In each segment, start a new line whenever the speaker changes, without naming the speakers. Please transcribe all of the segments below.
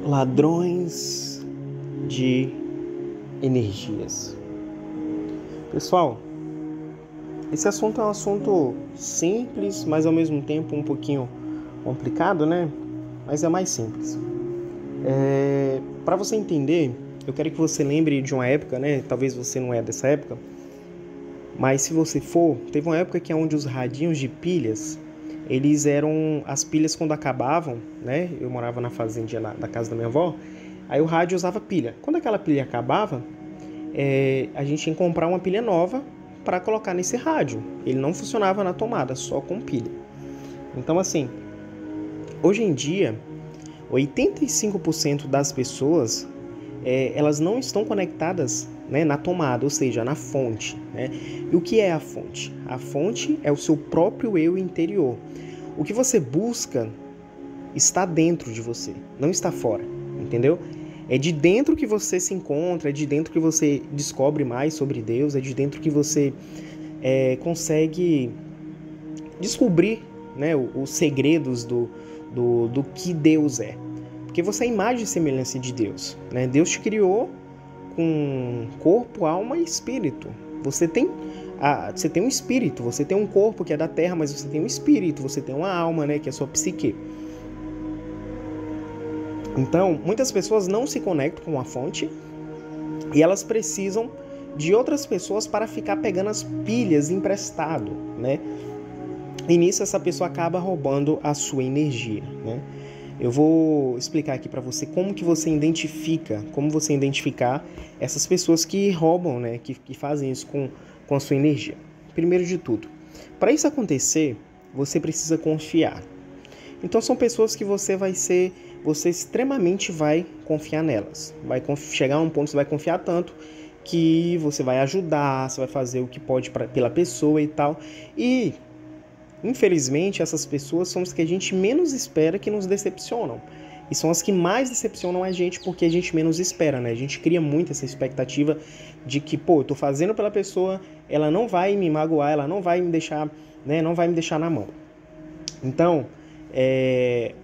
Ladrões de energias. Pessoal, esse assunto é um assunto simples, mas ao mesmo tempo um pouquinho complicado, né? Mas é mais simples. Para você entender, eu quero que você lembre de uma época, né? Talvez você não é dessa época, mas se você for, teve uma época que é onde os radinhos de pilhas, eles eram as pilhas quando acabavam, né? Eu morava na fazendinha da casa da minha avó, aí o rádio usava pilha. Quando aquela pilha acabava, a gente tinha que comprar uma pilha nova para colocar nesse rádio. Ele não funcionava na tomada, só com pilha. Então, assim, hoje em dia, 85% das pessoas, elas não estão conectadas, né, na tomada, ou seja, na fonte, né? E o que é a fonte? A fonte é o seu próprio eu interior. O que você busca está dentro de você, não está fora, entendeu? É de dentro que você se encontra, é de dentro que você descobre mais sobre Deus, é de dentro que você consegue descobrir, né, os segredos do que Deus é. Porque você é a imagem e semelhança de Deus, né? Deus te criou com corpo, alma e espírito. Você tem um espírito, você tem um corpo que é da terra, mas você tem um espírito, você tem uma alma, né, que é a sua psique. Então, muitas pessoas não se conectam com a fonte e elas precisam de outras pessoas para ficar pegando as pilhas emprestado, né? E nisso essa pessoa acaba roubando a sua energia, né? Eu vou explicar aqui para você como você identificar essas pessoas que roubam, né, que fazem isso com a sua energia. Primeiro de tudo, para isso acontecer, você precisa confiar. Então são pessoas que você extremamente vai confiar nelas. Vai chegar a um ponto que você vai confiar tanto que você vai ajudar, você vai fazer o que pode pela pessoa e tal. E infelizmente, essas pessoas são as que a gente menos espera que nos decepcionam. E são as que mais decepcionam a gente porque a gente menos espera, né? A gente cria muito essa expectativa de que, eu tô fazendo pela pessoa, ela não vai me magoar, ela não vai me deixar, né? Não vai me deixar na mão. Então,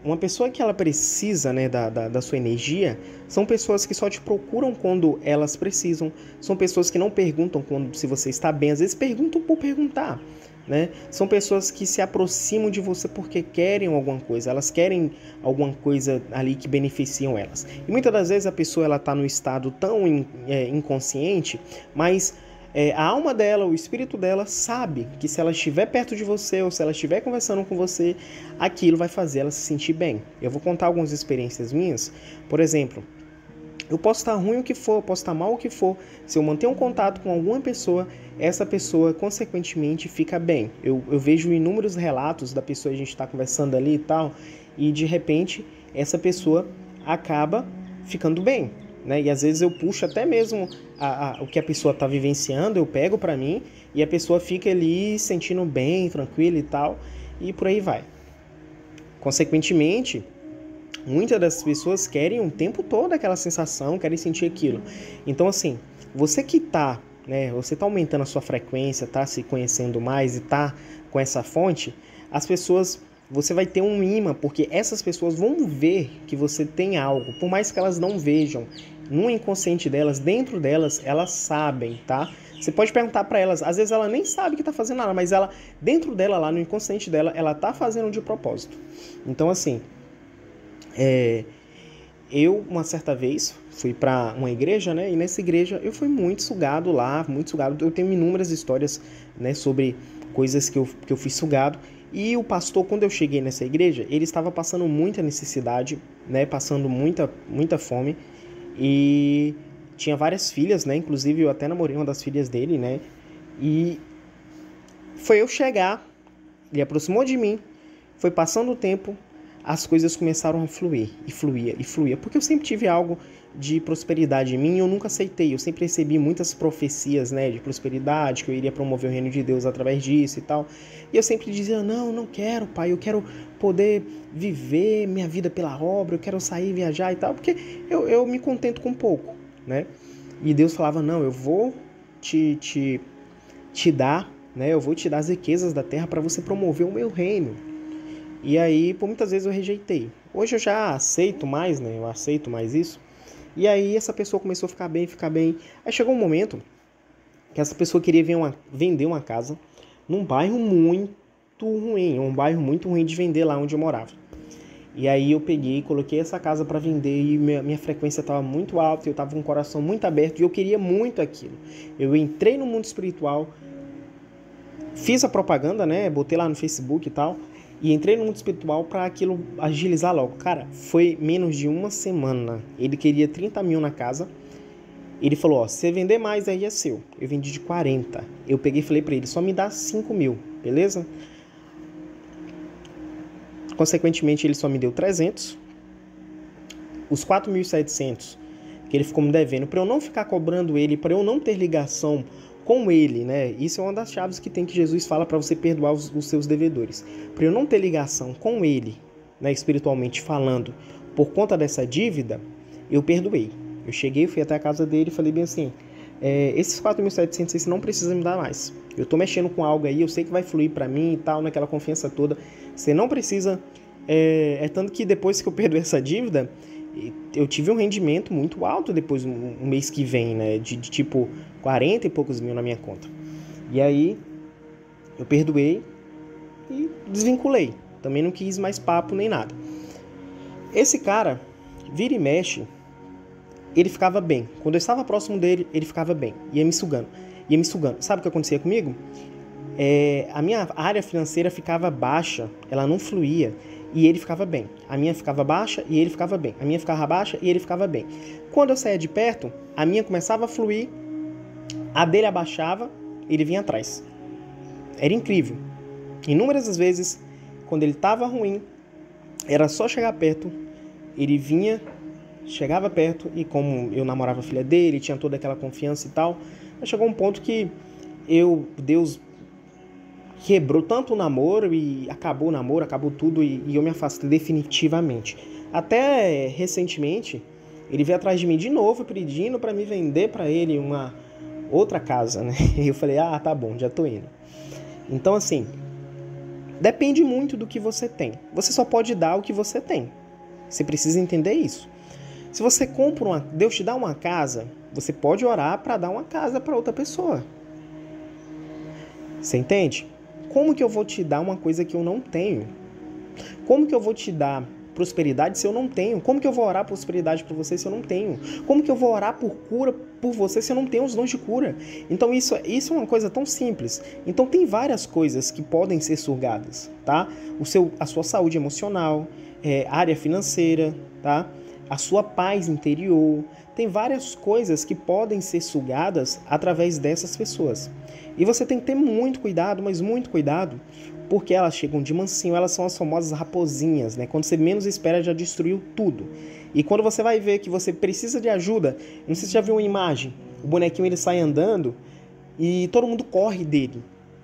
uma pessoa que ela precisa, né, da sua energia, são pessoas que só te procuram quando elas precisam, são pessoas que não perguntam se você está bem, às vezes perguntam por perguntar, né? São pessoas que se aproximam de você porque querem alguma coisa, elas querem alguma coisa ali que beneficiam elas. E muitas das vezes a pessoa está no estado tão inconsciente, mas a alma dela, o espírito dela sabe que se ela estiver perto de você ou se ela estiver conversando com você, aquilo vai fazer ela se sentir bem. Eu vou contar algumas experiências minhas. Por exemplo, eu posso estar ruim o que for, eu posso estar mal o que for. Se eu manter um contato com alguma pessoa, essa pessoa, consequentemente, fica bem. Eu vejo inúmeros relatos da pessoa, a gente está conversando ali e tal, e de repente, essa pessoa acaba ficando bem, né? E às vezes eu puxo até mesmo o que a pessoa está vivenciando, eu pego para mim, e a pessoa fica ali sentindo bem, tranquila e tal, e por aí vai. Consequentemente, muitas das pessoas querem o tempo todo aquela sensação, querem sentir aquilo. Então, assim, você que tá, né, você tá aumentando a sua frequência, tá se conhecendo mais e tá com essa fonte, as pessoas, você vai ter um imã, porque essas pessoas vão ver que você tem algo, por mais que elas não vejam, no inconsciente delas, dentro delas, elas sabem, tá? Você pode perguntar para elas, às vezes ela nem sabe que tá fazendo nada, mas ela, dentro dela, lá no inconsciente dela, ela tá fazendo de propósito. Então, assim, eu, uma certa vez, fui para uma igreja, né? E nessa igreja eu fui muito sugado lá, muito sugado. Eu tenho inúmeras histórias, né, sobre coisas que eu fui sugado. E o pastor, quando eu cheguei nessa igreja, ele estava passando muita necessidade, né? Passando muita fome. E tinha várias filhas, né? Inclusive eu até namorei uma das filhas dele, né? E foi eu chegar, ele aproximou de mim, foi passando o tempo, as coisas começaram a fluir, e fluía, porque eu sempre tive algo de prosperidade em mim, eu nunca aceitei, eu sempre recebi muitas profecias, né, de prosperidade, que eu iria promover o reino de Deus através disso e tal, e eu sempre dizia, não quero, pai, eu quero poder viver minha vida pela obra, eu quero sair, viajar e tal, porque eu me contento com pouco, né, e Deus falava, não, eu vou te dar, né, eu vou te dar as riquezas da terra para você promover o meu reino. E aí, por muitas vezes eu rejeitei. Hoje eu já aceito mais, né? Eu aceito mais isso. E aí essa pessoa começou a ficar bem, ficar bem. Aí chegou um momento que essa pessoa queria vender uma casa num bairro muito ruim, um bairro muito ruim de vender lá onde eu morava. E aí eu peguei, coloquei essa casa para vender e minha frequência estava muito alta, eu estava com o coração muito aberto e eu queria muito aquilo. Eu entrei no mundo espiritual, fiz a propaganda, né? Botei lá no Facebook e tal, e entrei no mundo espiritual para aquilo agilizar logo. Cara, foi menos de uma semana. Ele queria 30 mil na casa. Ele falou, ó, se você vender mais aí é seu. Eu vendi de 40. Eu peguei e falei para ele, só me dá 5 mil, beleza? Consequentemente, ele só me deu 300. Os 4.700 que ele ficou me devendo, para eu não ficar cobrando ele, para eu não ter ligação com ele, né? Isso é uma das chaves que Jesus fala para você perdoar os seus devedores. Para eu não ter ligação com ele, né, espiritualmente falando, por conta dessa dívida, eu perdoei. Eu cheguei, fui até a casa dele e falei bem assim, esses 4.700 você não precisa me dar mais. Eu tô mexendo com algo aí, eu sei que vai fluir para mim e tal, naquela confiança toda. Você não precisa... tanto que depois que eu perdoei essa dívida, eu tive um rendimento muito alto depois, um mês que vem, né? De tipo 40 e poucos mil na minha conta. E aí, eu perdoei e desvinculei. Também não quis mais papo nem nada. Esse cara, vira e mexe, ele ficava bem. Quando eu estava próximo dele, ele ficava bem. Ia me sugando. Sabe o que acontecia comigo? A minha área financeira ficava baixa, ela não fluía. E ele ficava bem. A minha ficava baixa e ele ficava bem. A minha ficava baixa e ele ficava bem. Quando eu saía de perto, a minha começava a fluir, a dele abaixava, ele vinha atrás. Era incrível. Inúmeras das vezes, quando ele estava ruim, era só chegar perto, ele vinha, chegava perto, e como eu namorava a filha dele, tinha toda aquela confiança e tal, mas chegou um ponto que Deus quebrou tanto o namoro e acabou o namoro, acabou tudo e eu me afastei definitivamente. Até recentemente, ele veio atrás de mim de novo pedindo para me vender para ele uma outra casa, né? E eu falei, tá bom, já tô indo. Então, assim, depende muito do que você tem. Você só pode dar o que você tem. Você precisa entender isso. Se você compra Deus te dá uma casa, você pode orar para dar uma casa para outra pessoa. Você entende? Como que eu vou te dar uma coisa que eu não tenho? Como que eu vou te dar prosperidade se eu não tenho? Como que eu vou orar prosperidade por você se eu não tenho? Como que eu vou orar por cura por você se eu não tenho os dons de cura? Então isso é uma coisa tão simples. Então tem várias coisas que podem ser sugadas, tá? A sua saúde emocional, área financeira, tá? A sua paz interior. Tem várias coisas que podem ser sugadas através dessas pessoas. E você tem que ter muito cuidado, mas muito cuidado, porque elas chegam de mansinho, elas são as famosas raposinhas, né? Quando você menos espera, já destruiu tudo. E quando você vai ver que você precisa de ajuda, não sei se você já viu uma imagem, o bonequinho ele sai andando e todo mundo corre dele.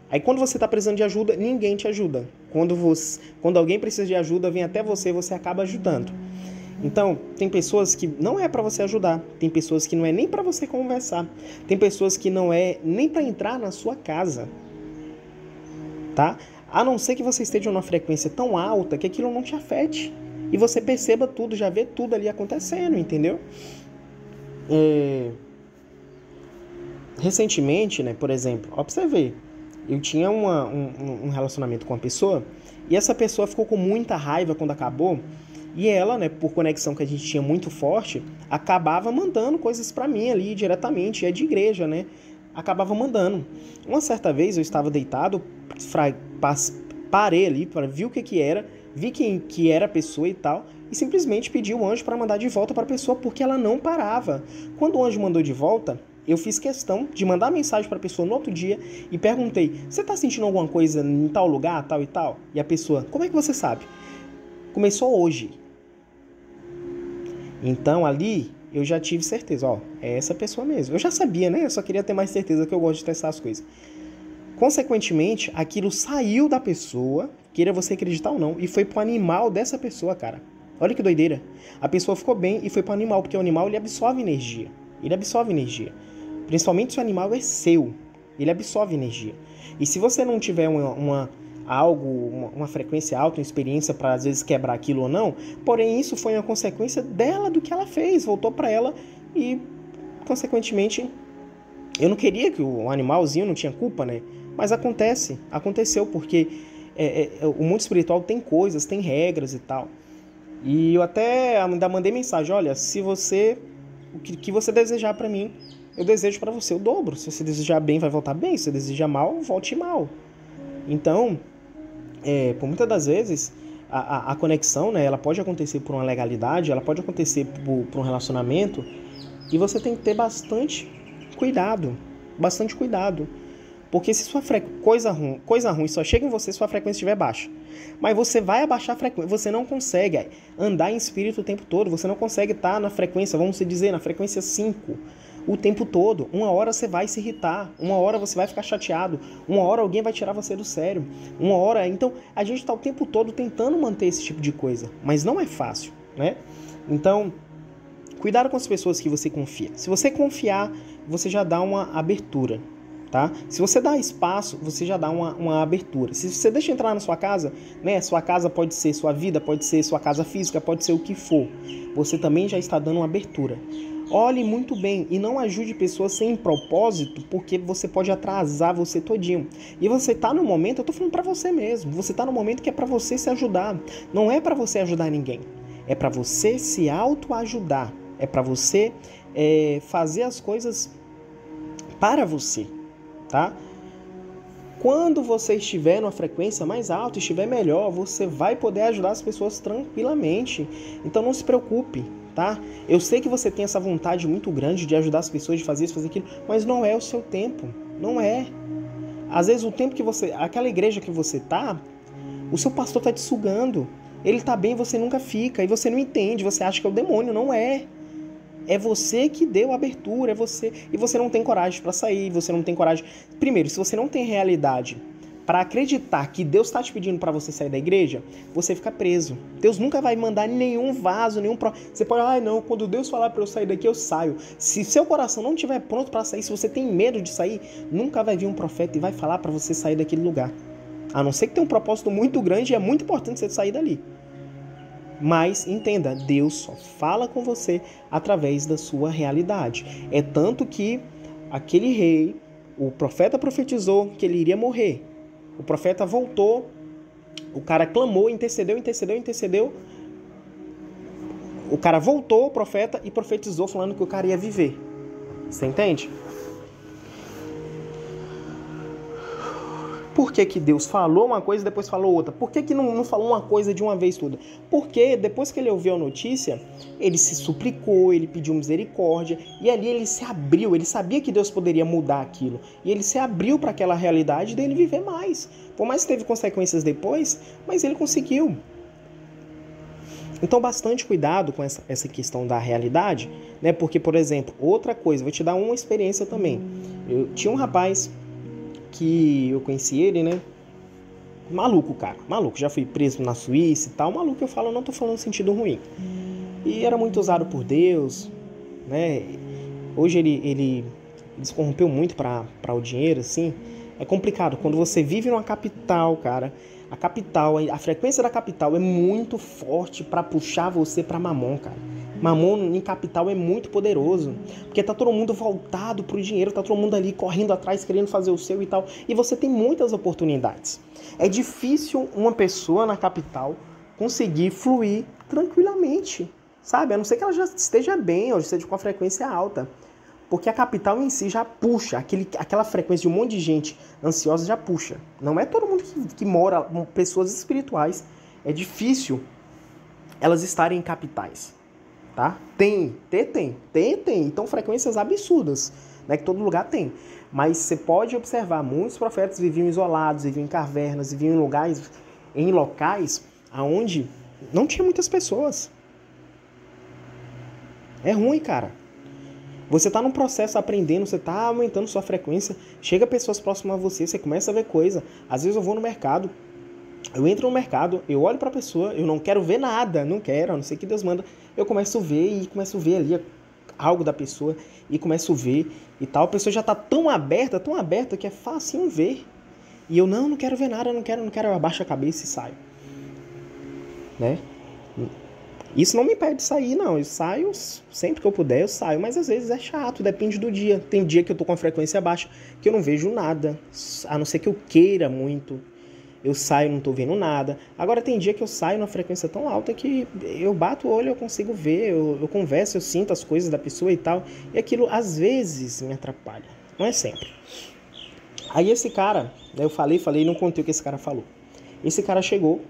Aí quando você está precisando de ajuda, ninguém te ajuda. Quando alguém precisa de ajuda, vem até você, você acaba ajudando. Então, tem pessoas que não é para você ajudar, tem pessoas que não é nem para você conversar, tem pessoas que não é nem para entrar na sua casa, tá? A não ser que você esteja numa frequência tão alta que aquilo não te afete e você perceba tudo, já vê tudo ali acontecendo, entendeu? Recentemente, né, por exemplo, ó, pra você ver, eu tinha um relacionamento com uma pessoa e essa pessoa ficou com muita raiva quando acabou. E ela, né, por conexão que a gente tinha muito forte, acabava mandando coisas pra mim ali diretamente, é de igreja, né? Acabava mandando. Uma certa vez eu estava deitado, parei ali, vi o que era, vi quem que era a pessoa e tal, e simplesmente pedi o anjo para mandar de volta para a pessoa, porque ela não parava. Quando o anjo mandou de volta, eu fiz questão de mandar mensagem para a pessoa no outro dia e perguntei, você tá sentindo alguma coisa em tal lugar, tal e tal? E a pessoa, como é que você sabe? Começou hoje. Então ali eu já tive certeza, é essa pessoa mesmo. Eu já sabia, né? Eu só queria ter mais certeza, que eu gosto de testar as coisas. Consequentemente, aquilo saiu da pessoa, queira você acreditar ou não, e foi pro animal dessa pessoa, cara. Olha que doideira. A pessoa ficou bem e foi pro animal, porque o animal ele absorve energia. Ele absorve energia. Principalmente se o animal é seu. Ele absorve energia. E se você não tiver algo, uma frequência alta, uma experiência para às vezes quebrar aquilo ou não, porém isso foi uma consequência dela, do que ela fez, voltou para ela e, consequentemente, eu não queria que o animalzinho não tinha culpa, né? Mas aconteceu porque o mundo espiritual tem coisas, tem regras e tal. E eu até ainda mandei mensagem, olha, se você, o que você desejar para mim, eu desejo para você o dobro. Se você desejar bem, vai voltar bem. Se você desejar mal, volte mal. Então, por muitas das vezes, a conexão, né, ela pode acontecer por uma legalidade, ela pode acontecer por um relacionamento, e você tem que ter bastante cuidado. Porque se sua coisa ruim só chega em você se sua frequência estiver baixa. Mas você vai abaixar a frequência, você não consegue andar em espírito o tempo todo, você não consegue estar na frequência, vamos dizer, na frequência 5 o tempo todo. Uma hora você vai se irritar, uma hora você vai ficar chateado, uma hora alguém vai tirar você do sério, uma hora... Então, a gente está o tempo todo tentando manter esse tipo de coisa, mas não é fácil, né? Então, cuidado com as pessoas que você confia. Se você confiar, você já dá uma abertura. Tá? Se você dá espaço, você já dá uma abertura. Se você deixa entrar na sua casa, né? Sua casa pode ser sua vida, pode ser sua casa física, pode ser o que for. Você também já está dando uma abertura. Olhe muito bem e não ajude pessoas sem propósito, porque você pode atrasar você todinho. E você está no momento, eu estou falando para você mesmo, você está no momento que é para você se ajudar. Não é para você ajudar ninguém. É para você se autoajudar. É para você fazer as coisas para você. Tá? Quando você estiver numa frequência mais alta, estiver melhor, você vai poder ajudar as pessoas tranquilamente. Então não se preocupe, tá? Eu sei que você tem essa vontade muito grande de ajudar as pessoas, de fazer isso, fazer aquilo, mas não é o seu tempo, não é. Às vezes o tempo que você... Aquela igreja que você tá, o seu pastor tá te sugando. Ele tá bem, você nunca fica, e você não entende, você acha que é o demônio, não é. É você que deu a abertura, é você. E você não tem coragem para sair, você não tem coragem... Primeiro, se você não tem realidade para acreditar que Deus está te pedindo para você sair da igreja, você fica preso. Deus nunca vai mandar nenhum vaso, Você pode, não, quando Deus falar para eu sair daqui, eu saio. Se seu coração não estiver pronto para sair, se você tem medo de sair, nunca vai vir um profeta e vai falar para você sair daquele lugar. A não ser que tenha um propósito muito grande e é muito importante você sair dali. Mas entenda, Deus só fala com você através da sua realidade. É tanto que aquele rei, o profeta profetizou que ele iria morrer. O profeta voltou, o cara clamou, intercedeu. O cara voltou, o profeta, e profetizou falando que o cara ia viver. Você entende? Por que Deus falou uma coisa e depois falou outra? Por que não falou uma coisa de uma vez toda? Porque depois que ele ouviu a notícia, ele se suplicou, ele pediu misericórdia, e ali ele se abriu, ele sabia que Deus poderia mudar aquilo, e ele se abriu para aquela realidade dele viver mais. Por mais que teve consequências depois, mas ele conseguiu. Então, bastante cuidado com essa questão da realidade, né? Porque, por exemplo, outra coisa, vou te dar uma experiência também. Eu tinha um rapaz que eu conheci ele, né? Maluco, cara. Maluco. Já fui preso na Suíça e tal. Maluco, eu não tô falando no sentido ruim. E era muito usado por Deus, né? Hoje ele se corrompeu muito para o dinheiro, assim. É complicado. Quando você vive numa capital, cara, a frequência da capital é muito forte para puxar você para Mamon, cara. Mamon em capital é muito poderoso, porque tá todo mundo voltado pro dinheiro, tá todo mundo ali correndo atrás, querendo fazer o seu e tal, e você tem muitas oportunidades. É difícil uma pessoa na capital conseguir fluir tranquilamente, sabe? A não ser que ela já esteja bem, ou esteja com a frequência alta, porque a capital em si já puxa, aquela frequência de um monte de gente ansiosa já puxa. Não é todo mundo que mora, pessoas espirituais, é difícil elas estarem em capitais. Tá? Tem. Então, frequências absurdas, né? Que todo lugar tem. Mas você pode observar, muitos profetas viviam isolados, viviam em cavernas, viviam em locais onde não tinha muitas pessoas. É ruim, cara. Você tá num processo aprendendo, você tá aumentando sua frequência, chega pessoas próximas a você, você começa a ver coisa. Às vezes eu vou no mercado, eu entro no mercado, eu olho pra pessoa, eu não quero ver nada, não quero, a não ser que Deus manda. Eu começo a ver ali algo da pessoa, e começo a ver e tal. A pessoa já tá tão aberta que é fácil ver. E eu, não quero ver nada, não quero, eu abaixo a cabeça e saio. Né? Isso não me impede de sair, não. Eu saio, sempre que eu puder, eu saio. Mas às vezes é chato, depende do dia. Tem dia que eu tô com a frequência baixa, que eu não vejo nada. A não ser que eu queira muito. Eu saio, não tô vendo nada. Agora tem dia que eu saio numa frequência tão alta que eu bato o olho, eu consigo ver, eu converso, eu sinto as coisas da pessoa e tal. E aquilo às vezes me atrapalha. Não é sempre. Aí esse cara, eu falei e não contei o que esse cara falou. Esse cara chegou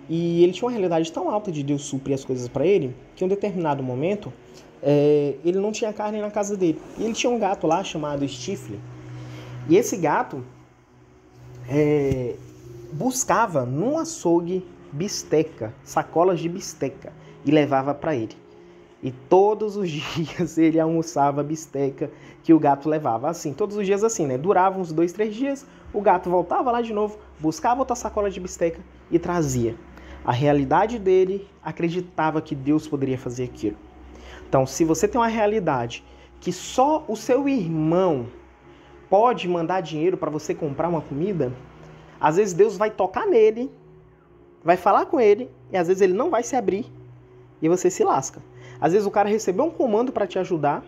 e ele tinha uma realidade tão alta de Deus suprir as coisas pra ele, que em um determinado momento, ele não tinha carne na casa dele. E ele tinha um gato lá chamado Stifle. E esse gato buscava num açougue bisteca, sacolas de bisteca, e levava pra ele. E todos os dias ele almoçava a bisteca que o gato levava. Assim, todos os dias assim, né? Durava uns 2, 3 dias, o gato voltava lá de novo, buscava outra sacola de bisteca e trazia. A realidade dele acreditava que Deus poderia fazer aquilo. Então, se você tem uma realidade que só o seu irmão pode mandar dinheiro para você comprar uma comida, às vezes Deus vai tocar nele, vai falar com ele, e às vezes ele não vai se abrir, e você se lasca. Às vezes o cara recebeu um comando para te ajudar,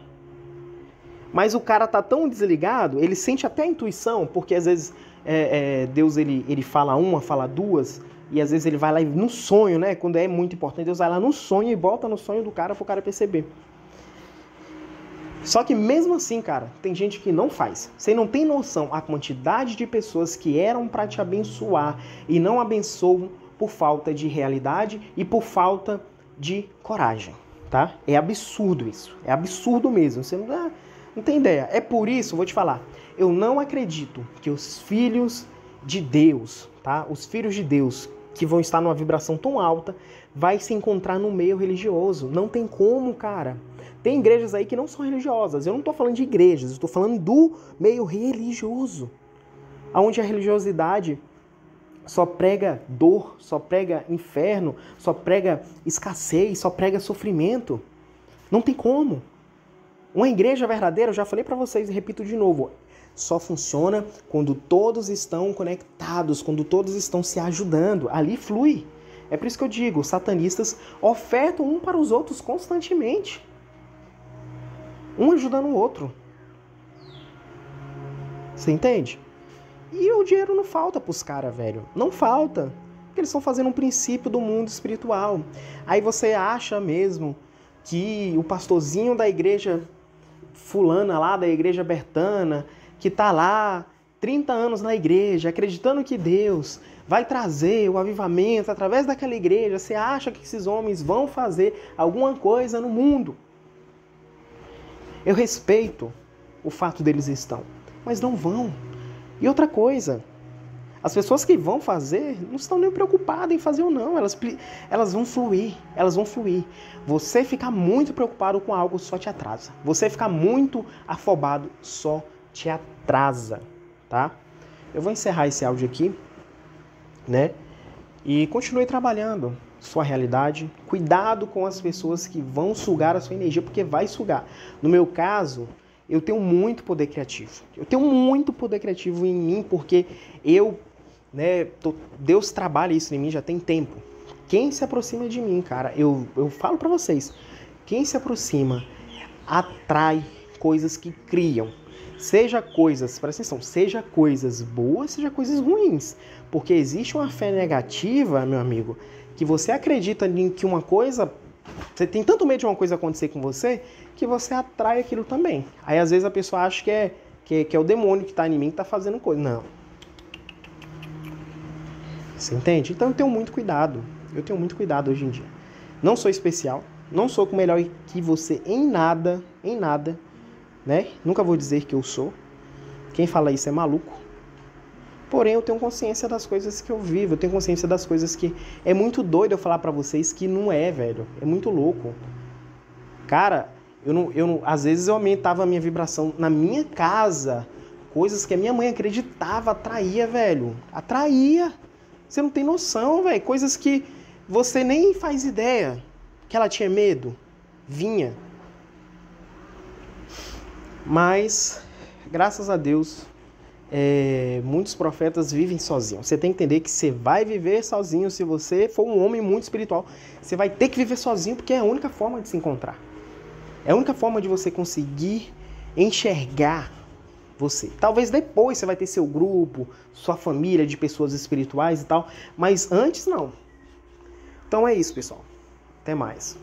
mas o cara tá tão desligado, ele sente até a intuição, porque às vezes Deus ele fala uma, fala duas, e às vezes ele vai lá no sonho, né? Quando é muito importante, Deus vai lá no sonho e bota no sonho do cara pro cara perceber. Só que mesmo assim, cara, tem gente que não faz. Você não tem noção a quantidade de pessoas que eram para te abençoar e não abençoam por falta de realidade e por falta de coragem, tá? É absurdo isso. É absurdo mesmo. Você não tem ideia. É por isso, vou te falar, eu não acredito que os filhos de Deus, tá? Os filhos de Deus que vão estar numa vibração tão alta, vai se encontrar no meio religioso. Não tem como, cara. Tem igrejas aí que não são religiosas. Eu não estou falando de igrejas, eu estou falando do meio religioso. Onde a religiosidade só prega dor, só prega inferno, só prega escassez, só prega sofrimento. Não tem como. Uma igreja verdadeira, eu já falei para vocês e repito de novo, só funciona quando todos estão conectados, quando todos estão se ajudando. Ali flui. É por isso que eu digo, os satanistas ofertam um para os outros constantemente. Um ajudando o outro. Você entende? E o dinheiro não falta pros caras, velho. Não falta. Porque eles estão fazendo um princípio do mundo espiritual. Aí você acha mesmo que o pastorzinho da igreja fulana lá, da igreja bertana, que tá lá 30 anos na igreja, acreditando que Deus vai trazer o avivamento através daquela igreja, você acha que esses homens vão fazer alguma coisa no mundo? Eu respeito o fato deles estão, mas não vão. E outra coisa, as pessoas que vão fazer não estão nem preocupadas em fazer ou não, elas vão fluir, elas vão fluir. Você ficar muito preocupado com algo só te atrasa. Você ficar muito afobado só te atrasa, tá? Eu vou encerrar esse áudio aqui, né? E continue trabalhando sua realidade. Cuidado com as pessoas que vão sugar a sua energia, porque vai sugar. No meu caso, eu tenho muito poder criativo. Eu tenho muito poder criativo em mim, porque Deus trabalha isso em mim já tem tempo. Quem se aproxima de mim, cara, eu falo pra vocês, quem se aproxima atrai coisas que criam. Seja coisas, presta atenção, seja coisas boas, seja coisas ruins. Porque existe uma fé negativa, meu amigo, que você acredita em que uma coisa... Você tem tanto medo de uma coisa acontecer com você, que você atrai aquilo também. Aí às vezes a pessoa acha que é o demônio que está em mim que está fazendo coisa. Não. Você entende? Então eu tenho muito cuidado. Eu tenho muito cuidado hoje em dia. Não sou especial, não sou melhor que você em nada, né? Nunca vou dizer que eu sou. Quem fala isso é maluco. Porém, eu tenho consciência das coisas que eu vivo. Eu tenho consciência das coisas que... É muito doido eu falar pra vocês que não é, velho. É muito louco. Cara, às vezes eu aumentava a minha vibração na minha casa. Coisas que a minha mãe acreditava, atraía, velho. Atraía. Você não tem noção, velho. Coisas que você nem faz ideia. Que ela tinha medo. Vinha. Mas, graças a Deus, muitos profetas vivem sozinhos. Você tem que entender que você vai viver sozinho. Se você for um homem muito espiritual, você vai ter que viver sozinho, porque é a única forma de se encontrar. É a única forma de você conseguir enxergar você. Talvez depois você vai ter seu grupo, sua família de pessoas espirituais e tal, mas antes não. Então é isso, pessoal. Até mais.